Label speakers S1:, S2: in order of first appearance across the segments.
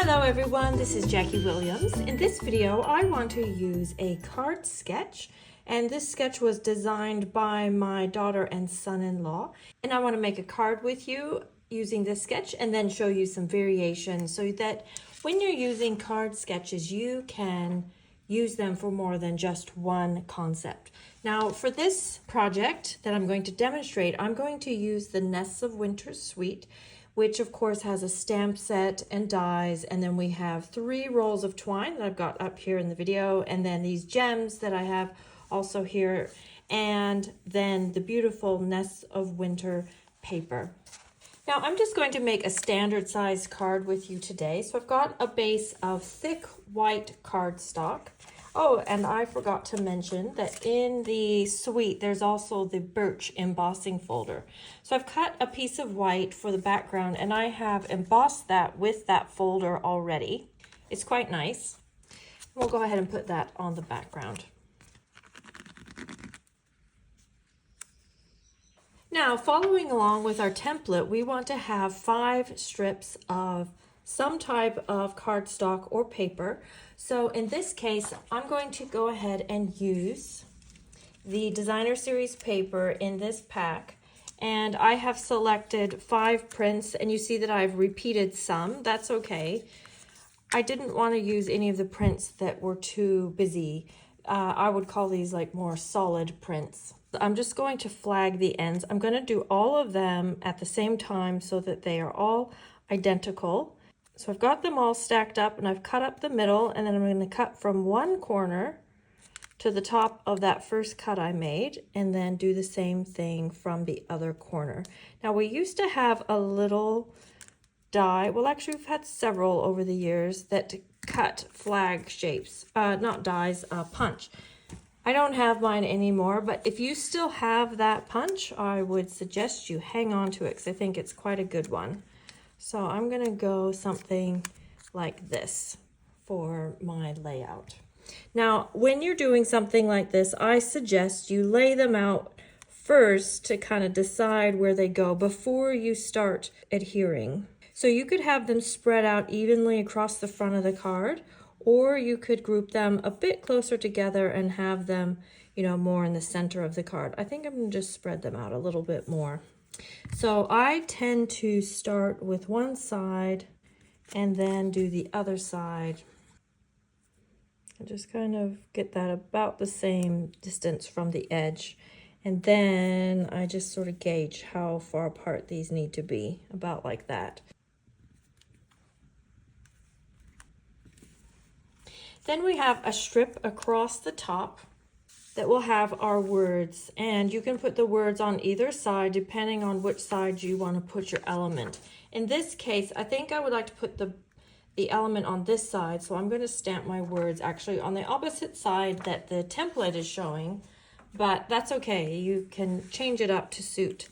S1: Hello everyone, this is Jackie Williams. In this video, I want to use a card sketch, and this sketch was designed by my daughter and son-in-law. And I want to make a card with you using this sketch and then show you some variations so that when you're using card sketches, you can use them for more than just one concept. Now for this project that I'm going to demonstrate, I'm going to use the Nests of Winter Suite, which of course has a stamp set and dies, and then we have 3 rolls of twine that I've got up here in the video, and then these gems that I have also here, and then the beautiful Nests of Winter paper. Now I'm just going to make a standard size card with you today. So I've got a base of thick white cardstock. Oh, and I forgot to mention that in the suite, there's also the birch embossing folder. So I've cut a piece of white for the background, and I have embossed that with that folder already. It's quite nice. We'll go ahead and put that on the background. Now, following along with our template, we want to have 5 strips of some type of cardstock or paper. So in this case, I'm going to go ahead and use the Designer Series paper in this pack. And I have selected 5 prints, and you see that I've repeated some. That's okay. I didn't want to use any of the prints that were too busy. I would call these like more solid prints. I'm just going to flag the ends. I'm going to do all of them at the same time so that they are all identical. So I've got them all stacked up, and I've cut up the middle, and then I'm going to cut from one corner to the top of that first cut I made, and then do the same thing from the other corner. Now we used to have a little die, well actually we've had several over the years that cut flag shapes, not dies, punch. I don't have mine anymore, but if you still have that punch, I would suggest you hang on to it because I think it's quite a good one. So I'm going to go something like this for my layout. Now, when you're doing something like this, I suggest you lay them out first to kind of decide where they go before you start adhering. So you could have them spread out evenly across the front of the card, or you could group them a bit closer together and have them, more in the center of the card. I think I'm going to just spread them out a little bit more. So I tend to start with one side and then do the other side. And just kind of get that about the same distance from the edge. And then I just sort of gauge how far apart these need to be, about like that. Then we have a strip across the top that will have our words, and you can put the words on either side depending on which side you want to put your element. In this case, I think I would like to put the element on this side, so I'm going to stamp my words actually on the opposite side that the template is showing, but that's okay. You can change it up to suit.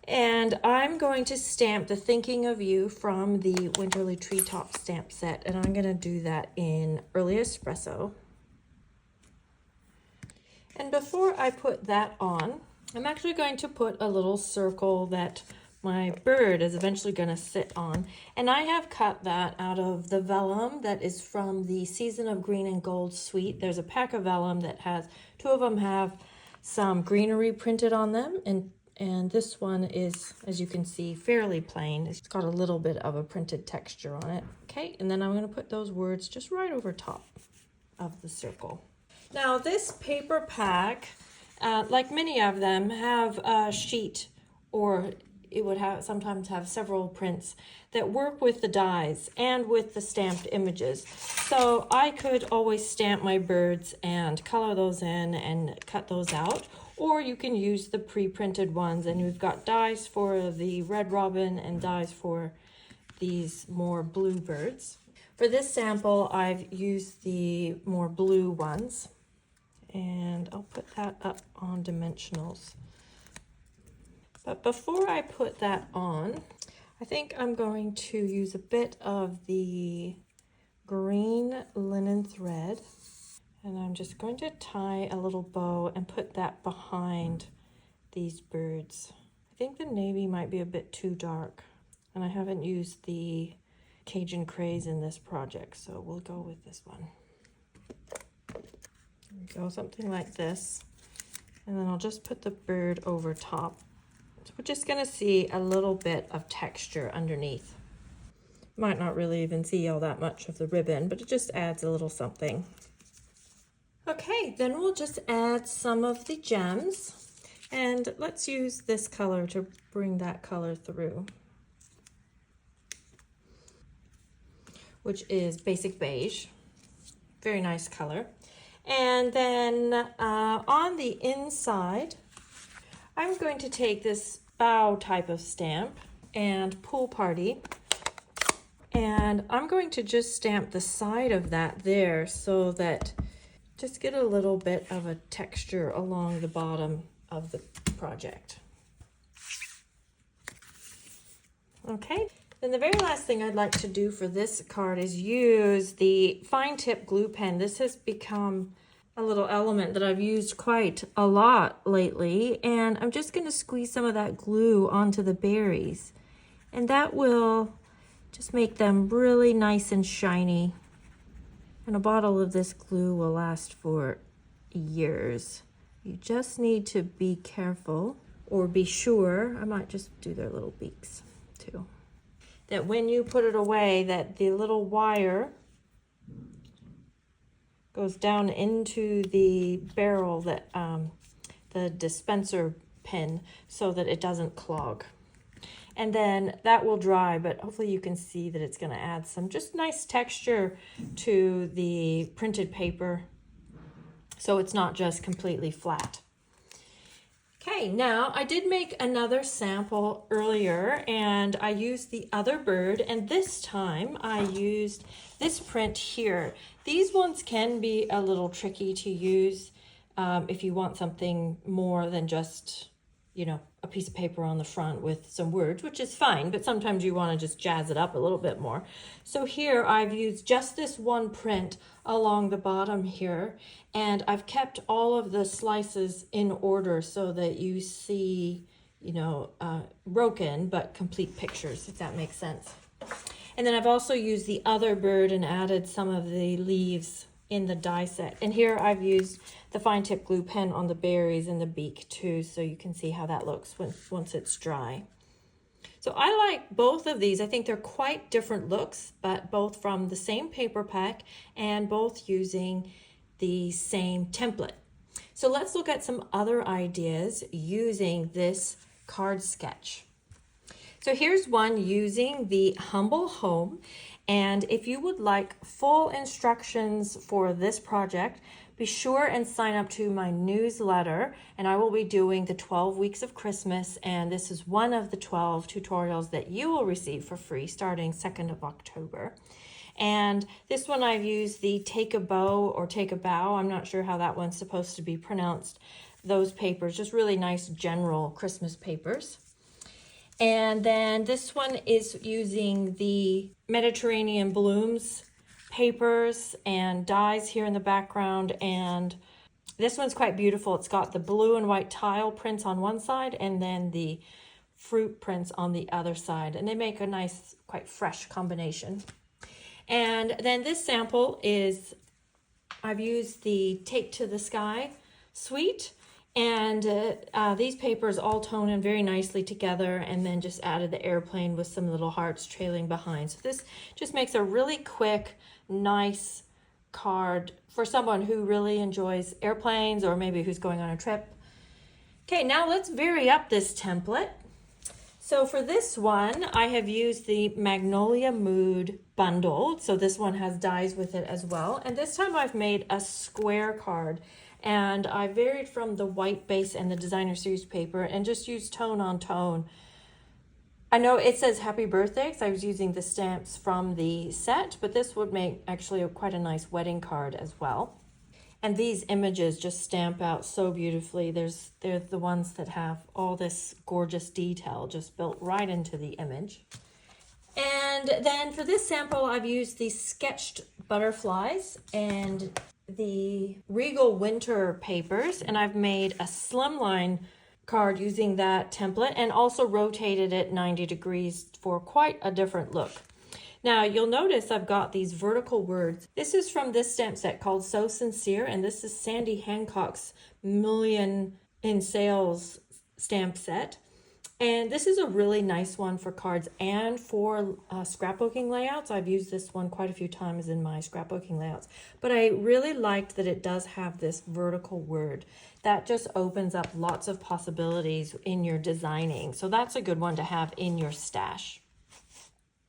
S1: And I'm going to stamp the Thinking of You from the Winterly Treetop stamp set, and I'm going to do that in Early Espresso. And before I put that on, I'm actually going to put a little circle that my bird is eventually going to sit on. And I have cut that out of the vellum that is from the Season of Green and Gold suite. There's a pack of vellum that has, 2 of them have some greenery printed on them, and this one is, as you can see, fairly plain. It's got a little bit of a printed texture on it. Okay, and then I'm going to put those words just right over top of the circle. Now this paper pack, like many of them, have a sheet, or it would sometimes have several prints that work with the dies and with the stamped images. So I could always stamp my birds and color those in and cut those out, or you can use the pre-printed ones, and we've got dies for the red robin and dies for these more blue birds. For this sample, I've used the more blue ones, and I'll put that up on dimensionals. But before I put that on, I think I'm going to use a bit of the green linen thread, and I'm just going to tie a little bow and put that behind these birds. I think the navy might be a bit too dark, and I haven't used the Cajun craze in this project, so we'll go with this one. Go something like this, and then I'll just put the bird over top. So we're just gonna see a little bit of texture underneath. Might not really even see all that much of the ribbon, but it just adds a little something. Okay, then we'll just add some of the gems, and let's use this color to bring that color through, which is basic beige. Very nice color. And then on the inside, I'm going to take this bow type of stamp and pool party, and I'm going to just stamp the side of that there so that just get a little bit of a texture along the bottom of the project. Okay. Then the very last thing I'd like to do for this card is use the fine tip glue pen. This has become a little element that I've used quite a lot lately, and I'm just going to squeeze some of that glue onto the berries, and that will just make them really nice and shiny. And a bottle of this glue will last for years. You just need to be careful, or be sure, I might just do their little beaks too, that when you put it away, that the little wire goes down into the barrel, that the dispenser pin, so that it doesn't clog. And then that will dry, but hopefully you can see that it's going to add some just nice texture to the printed paper, so it's not just completely flat. Okay, now I did make another sample earlier, and I used the other bird, and this time I used this print here. These ones can be a little tricky to use if you want something more than just, you know, a piece of paper on the front with some words, which is fine, but sometimes you want to just jazz it up a little bit more. So here I've used just this one print along the bottom here, and I've kept all of the slices in order so that you see, you know, broken but complete pictures, if that makes sense. And then I've also used the other bird and added some of the leaves in the die set. And here I've used the fine tip glue pen on the berries and the beak too, so you can see how that looks once it's dry. So I like both of these. I think they're quite different looks, but both from the same paper pack and both using the same template. So let's look at some other ideas using this card sketch. So here's one using the Humble Home. And if you would like full instructions for this project, be sure and sign up to my newsletter, and I will be doing the 12 weeks of Christmas, and this is one of the 12 tutorials that you will receive for free starting 2nd of October. And this one I've used the Take a Bow or Take a Bow, I'm not sure how that one's supposed to be pronounced, those papers, just really nice general Christmas papers. And then this one is using the Mediterranean Blooms papers and dies here in the background. And this one's quite beautiful. It's got the blue and white tile prints on one side and then the fruit prints on the other side. And they make a nice, quite fresh combination. And then this sample is, I've used the Take to the Sky suite. And these papers all tone in very nicely together, and then just added the airplane with some little hearts trailing behind. So this just makes a really quick, nice card for someone who really enjoys airplanes or maybe who's going on a trip. Okay, now let's vary up this template. So for this one, I have used the Magnolia Mood bundle. So this one has dies with it as well. And this time I've made a square card. And I varied from the white base and the designer series paper and just used tone on tone. I know it says happy birthday because I was using the stamps from the set, but this would make actually quite a nice wedding card as well. And these images just stamp out so beautifully. They're the ones that have all this gorgeous detail just built right into the image. And then for this sample, I've used the sketched butterflies and the Regal Winter papers, and I've made a slimline card using that template and also rotated it 90 degrees for quite a different look. Now you'll notice I've got these vertical words. This is from this stamp set called So Sincere, and this is Sandy Hancock's Million in Sales stamp set. And this is a really nice one for cards and for scrapbooking layouts. I've used this one quite a few times in my scrapbooking layouts. But I really liked that it does have this vertical word. That just opens up lots of possibilities in your designing. So that's a good one to have in your stash.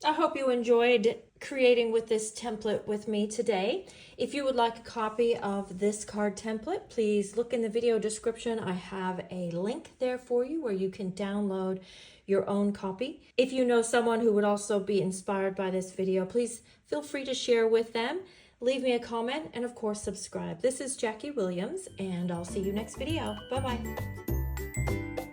S1: I hope you enjoyed creating with this template with me today. If you would like a copy of this card template, please look in the video description. I have a link there for you where you can download your own copy. If you know someone who would also be inspired by this video, please feel free to share with them. Leave me a comment and of course subscribe. This is Jackie Williams and I'll see you next video. Bye-bye.